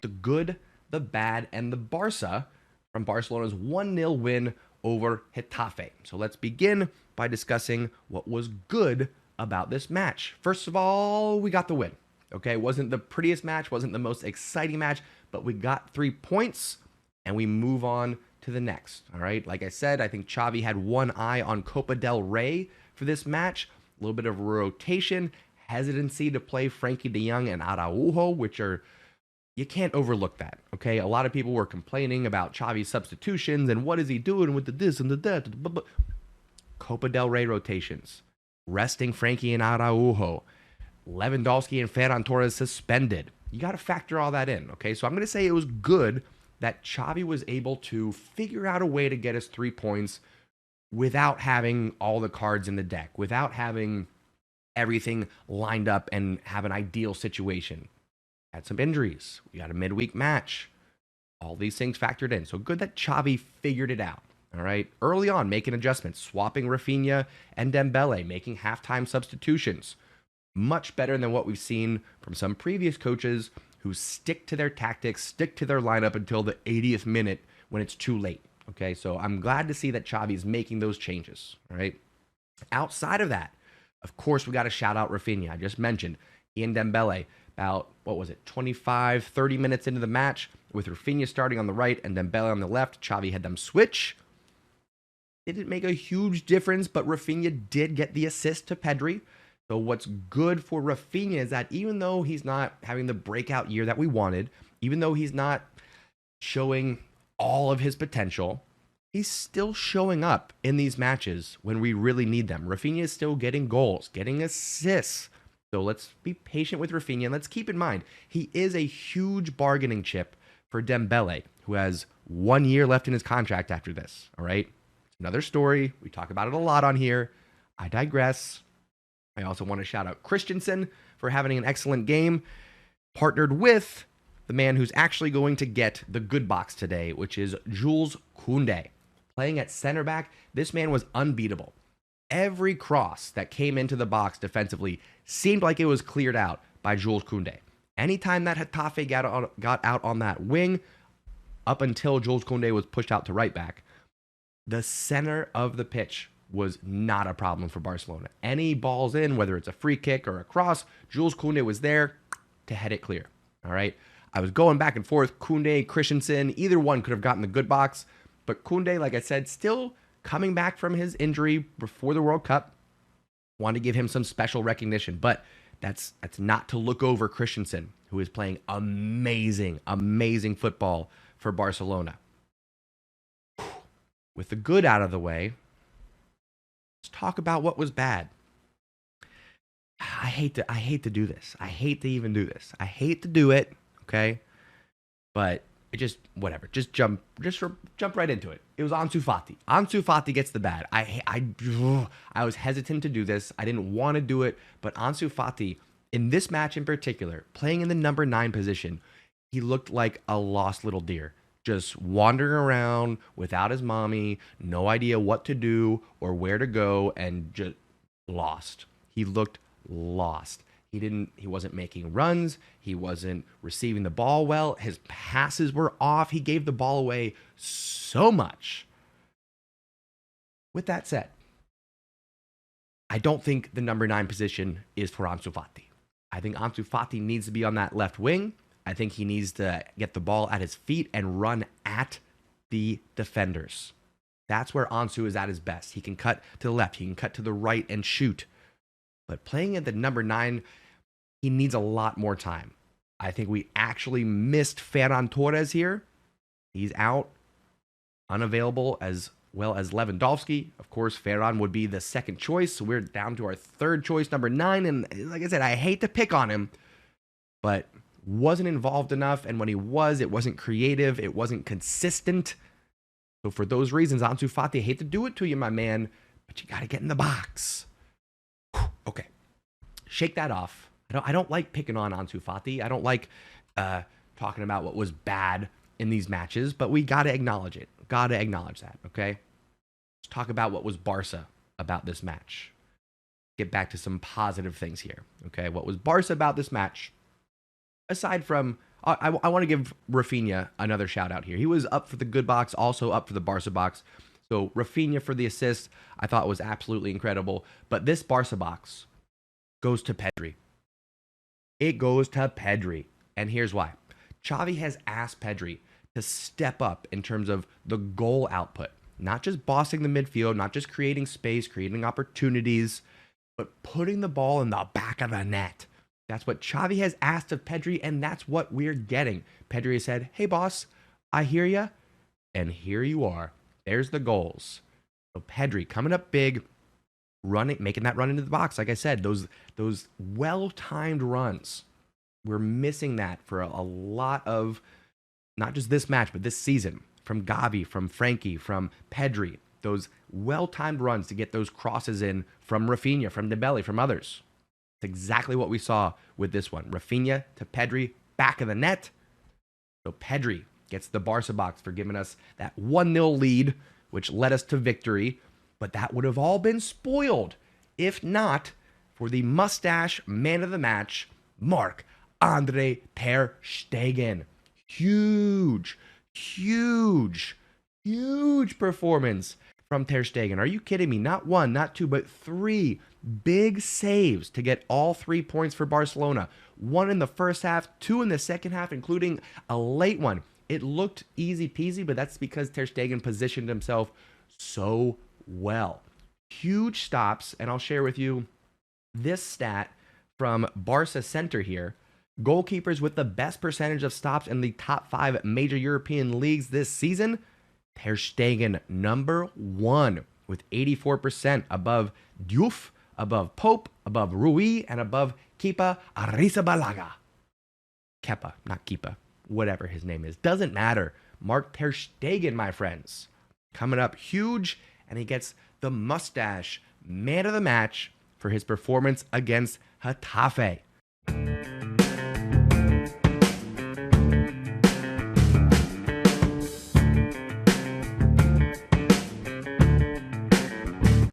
the good, the bad, and the Barça from Barcelona's 1-0 win over Getafe. So let's begin by discussing what was good about this match. First of all, we got the win. Okay, it wasn't the prettiest match, wasn't the most exciting match, but we got 3 points and we move on to the next. All right, like I said, I think Xavi had one eye on Copa del Rey for this match. A little bit of rotation, hesitancy to play Frankie de Jong and Araujo, which are, you can't overlook that. Okay, a lot of people were complaining about Xavi's substitutions and what is he doing with the this and the that. Copa del Rey rotations, resting Frankie and Araujo, Lewandowski and Ferran Torres suspended. You got to factor all that in, okay? So I'm going to say it was good that Xavi was able to figure out a way to get us 3 points without having all the cards in the deck, without having everything lined up and have an ideal situation. Had some injuries. We got a midweek match. All these things factored in. So good that Xavi figured it out. All right. Early on, making adjustments, swapping Rafinha and Dembele, making halftime substitutions. Much better than what we've seen from some previous coaches who stick to their tactics, stick to their lineup until the 80th minute when it's too late. Okay. So I'm glad to see that Xavi is making those changes. All right. Outside of that, of course, we got to shout out Rafinha. I just mentioned he and Dembele about, 25, 30 minutes into the match with Rafinha starting on the right and Dembele on the left. Xavi had them switch. It didn't make a huge difference, but Rafinha did get the assist to Pedri. So what's good for Rafinha is that even though he's not having the breakout year that we wanted, even though he's not showing all of his potential, he's still showing up in these matches when we really need them. Rafinha is still getting goals, getting assists. So let's be patient with Rafinha. And let's keep in mind, he is a huge bargaining chip for Dembele, who has 1 year left in his contract after this. All right. It's another story. We talk about it a lot on here. I digress. I also want to shout out Christensen for having an excellent game, partnered with the man who's actually going to get the good box today, which is Jules Koundé. Playing at center back, this man was unbeatable. Every cross that came into the box defensively seemed like it was cleared out by Jules Koundé. Anytime that Getafe got out on that wing, up until Jules Koundé was pushed out to right back, the center of the pitch was not a problem for Barcelona. Any balls in, whether it's a free kick or a cross, Jules Koundé was there to head it clear. All right. I was going back and forth. Koundé, Christensen, either one could have gotten the good box. But Koundé, like I said, still coming back from his injury before the World Cup. Want to give him some special recognition. But that's not to look over Christensen, who is playing amazing, amazing football for Barcelona. With the good out of the way, let's talk about what was bad. I hate to do this. I hate to even do this. I hate to do it, okay? But it just, whatever. Just jump right into it. It was Ansu Fati. Ansu Fati gets the bad. I was hesitant to do this. I didn't want to do it, but Ansu Fati, in this match in particular, playing in the number 9 position, he looked like a lost little deer. Just wandering around without his mommy, no idea what to do or where to go, and just lost. He looked lost. He wasn't making runs. He wasn't receiving the ball well. His passes were off. He gave the ball away so much. With that said, I don't think the number 9 position is for Ansu Fati. I think Ansu Fati needs to be on that left wing. I think he needs to get the ball at his feet and run at the defenders. That's where Ansu is at his best. He can cut to the left. He can cut to the right and shoot. But playing at the number 9, he needs a lot more time. I think we actually missed Ferran Torres here. He's out, unavailable, as well as Lewandowski. Of course, Ferran would be the second choice. So we're down to our third choice, number 9. And like I said, I hate to pick on him, but wasn't involved enough, and when he was, it wasn't creative, it wasn't consistent. So for those reasons, Ansu Fati, I hate to do it to you, my man, but you got to get in the box. Okay, shake that off. I don't like picking on Ansu Fati. I don't like talking about what was bad in these matches, but we got to acknowledge it. Got to acknowledge that, okay? Let's talk about what was Barça about this match. Get back to some positive things here, okay? What was Barça about this match? Aside from I want to give Rafinha another shout out here. He was up for the good box, also up for the Barca box. So Rafinha for the assist, I thought was absolutely incredible. But this Barca box goes to Pedri. It goes to Pedri. And here's why. Xavi has asked Pedri to step up in terms of the goal output. Not just bossing the midfield, not just creating space, creating opportunities, but putting the ball in the back of the net. That's what Xavi has asked of Pedri, and that's what we're getting. Pedri said, hey, boss, I hear ya, and here you are. There's the goals. So Pedri coming up big, running, making that run into the box. Like I said, those well-timed runs. We're missing that for a lot of, not just this match, but this season. From Gavi, from Frankie, from Pedri. Those well-timed runs to get those crosses in from Rafinha, from Dembele, from others. It's exactly what we saw with this one. Rafinha to Pedri, back of the net. So Pedri gets the Barca box for giving us that 1-0 lead, which led us to victory. But that would have all been spoiled if not for the mustache man of the match, Marc-Andre Ter Stegen. Huge performance from Ter Stegen. Are you kidding me? Not one, not two, but three big saves to get all 3 points for Barcelona. One in the first half, two in the second half, including a late one. It looked easy peasy, but that's because Ter Stegen positioned himself so well. Huge stops, and I'll share with you this stat from Barca Center here. Goalkeepers with the best percentage of stops in the top 5 major European leagues this season. Ter Stegen, number 1 with 84%, above Diouf, above Pope, above Rui, and above Kepa Arrizabalaga. Kepa, not Kepa, whatever his name is. Doesn't matter. Marc Ter Stegen, my friends. Coming up huge, and he gets the mustache man of the match for his performance against Getafe.